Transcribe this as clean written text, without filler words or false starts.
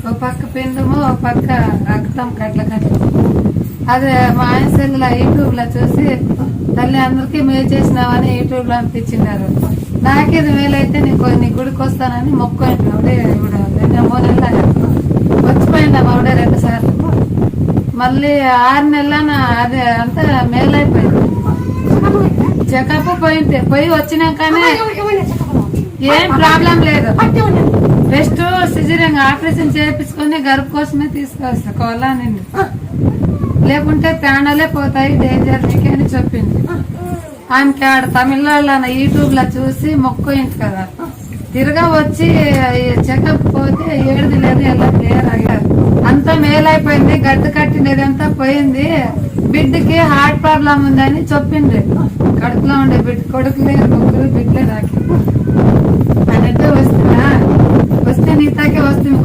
ఒక పక్క పిండము ఒక పక్క రక్తం కట్ల అదే మా ఆయన సెల్లులో యూట్యూబ్ లో చూసి తల్లి అందరికీ మేలు చేసినావని యూట్యూబ్ లో అనిపించినారు. నాకేది మేలైతే నీ గుడికి వస్తానని మొక్కోండి. ఆవిడే ఇప్పుడు 2 నెలలు వచ్చిపోయింది ఆవిడే 2 సార్లు. మళ్ళీ 6 నెలల అదే అంతా మేలైపోయింది. చెకప్ పోయి వచ్చినాకనే ఏం ప్రాబ్లం లేదు. బెస్ట్ సిజరింగ్ ఆపరేషన్ చేయించుకుని గర్భ కోసమే తీసుకొస్తా నిన్ను, లేకుంటే ప్రాణాలే పోతాయి, డేంజర్ నీకే అని చెప్పింది. ఆమెకి ఆడ తమిళనాడులో యూట్యూబ్ లో చూసి మొక్కోయింది కదా, తిరగా వచ్చి చెకప్ పోతే ఏడుది లేదు, ఎలా క్లియర్ అయ్యారు. అంతా మేలైపోయింది. గడ్డు కట్టినది అంతా పోయింది. బిడ్డకి హార్ట్ ప్రాబ్లం ఉందని చెప్పింది. కడుపులో ఉండే బిడ్డ కొడుకు లేదు, ముగ్గురు బిడ్డలే నాకు. అన్నట్టు వస్తే నీతాకే వస్తుంది.